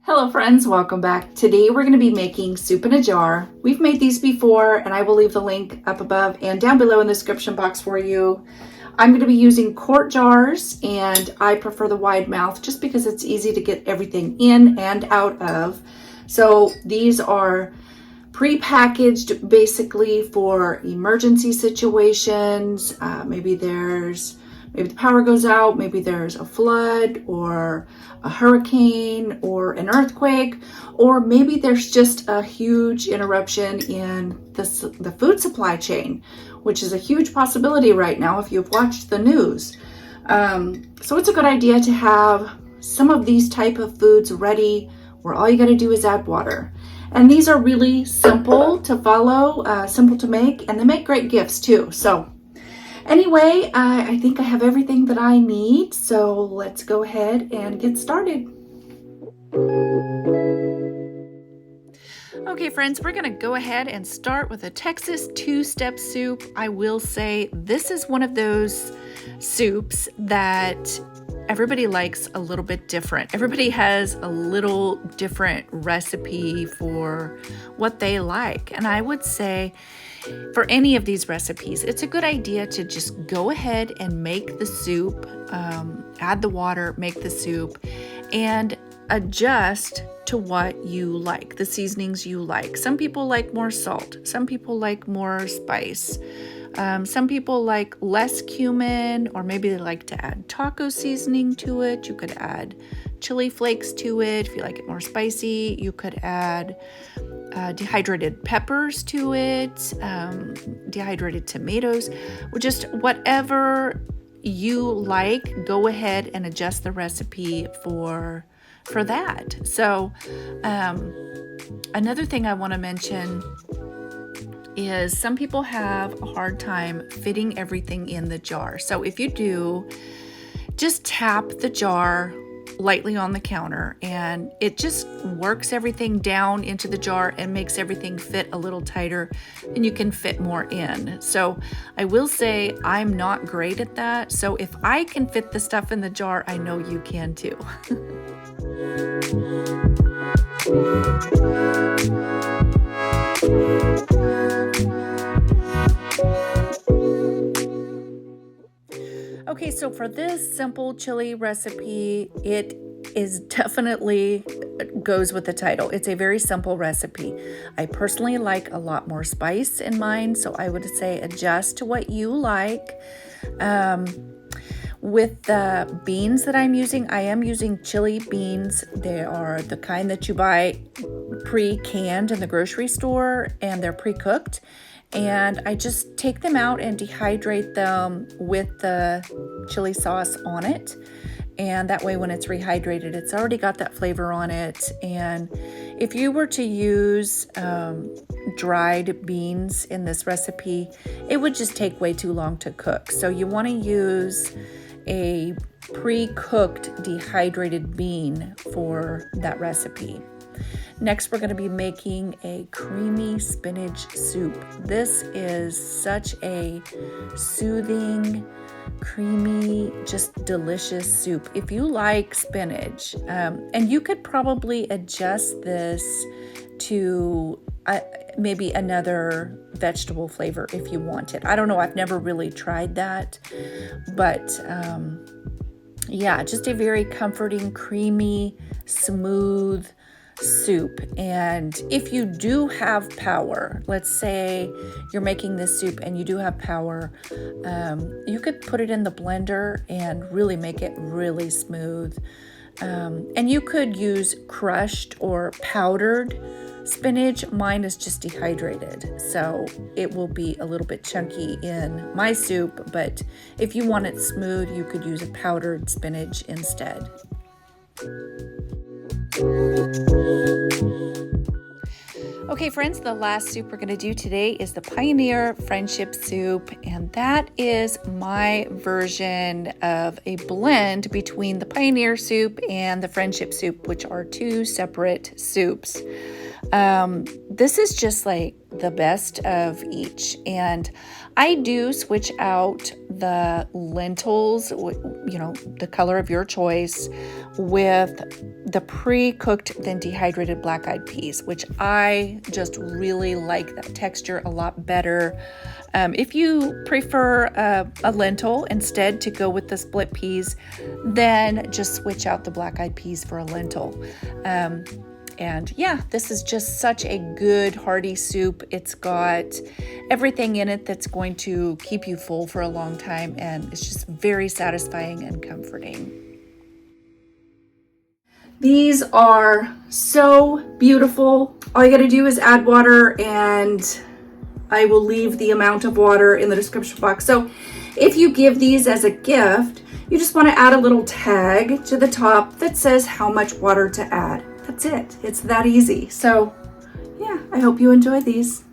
Hello friends, welcome back. Today we're going to be making soup in a jar. We've made these before and I will leave the link up above and down below in the description box for you. I'm going to be using quart jars and I prefer the wide mouth just because it's easy to get everything in and out of. So these are pre-packaged basically for emergency situations. Maybe the power goes out, maybe there's a flood or a hurricane or an earthquake, or maybe there's just a huge interruption in the food supply chain, which is a huge possibility right now if you've watched the news. So it's a good idea to have some of these type of foods ready where all you got to do is add water. And these are really simple to follow, simple to make, and they make great gifts too. So anyway, I think I have everything that I need, so let's go ahead and get started. Okay friends, we're gonna go ahead and start with a Texas two-step soup. I will say this is one of those soups that everybody likes a little bit different. Everybody has a little different recipe for what they like. And I would say for any of these recipes, it's a good idea to just go ahead and make the soup, add the water, make the soup, and adjust to what you like, the seasonings you like. Some people like more salt. Some people like more spice. Some people like less cumin, or maybe they like to add taco seasoning to it. You could add chili flakes to it if you like it more spicy. You could add dehydrated peppers to it, dehydrated tomatoes, or just whatever you like. Go ahead and adjust the recipe for that. So another thing I want to mention is some people have a hard time fitting everything in the jar. So if you do, just tap the jar lightly on the counter and it just works everything down into the jar and makes everything fit a little tighter and you can fit more in. So I will say I'm not great at that. So if I can fit the stuff in the jar, I know you can too. Okay, so for this simple chili recipe, it is definitely goes with the title. It's a very simple recipe. I personally like a lot more spice in mine, so I would say adjust to what you like. With the beans that I'm using, I am using chili beans. They are the kind that you buy pre-canned in the grocery store, and they're pre-cooked. And I just take them out and dehydrate them with the chili sauce on it. And that way when it's rehydrated, it's already got that flavor on it. And if you were to use dried beans in this recipe, it would just take way too long to cook. So you want to use a pre-cooked dehydrated bean for that recipe. Next, we're going to be making a creamy spinach soup. This is such a soothing, creamy, just delicious soup. If you like spinach, and you could probably adjust this to maybe another vegetable flavor if you wanted. I don't know. I've never really tried that, but yeah, just a very comforting, creamy, smooth soup. And if you do have power, let's say you're making this soup and you do have power, you could put it in the blender and really make it really smooth. And you could use crushed or powdered spinach. Mine is just dehydrated, so it will be a little bit chunky in my soup, but if you want it smooth, you could use a powdered spinach instead. Okay friends, the last soup we're going to do today is the Pioneer Friendship soup, and that is my version of a blend between the Pioneer soup and the Friendship soup, which are two separate soups. This is just like the best of each. And I do switch out the lentils, the color of your choice, with the pre-cooked then dehydrated black-eyed peas, which I just really like that texture a lot better. If you prefer a lentil instead to go with the split peas, then just switch out the black-eyed peas for a lentil. And yeah, this is just such a good hearty soup. It's got everything in it that's going to keep you full for a long time, and it's just very satisfying and comforting. These are so beautiful. All you gotta do is add water, and I will leave the amount of water in the description box. So if you give these as a gift, you just want to add a little tag to the top that says how much water to add. That's it. It's that easy. So yeah, I hope you enjoy these.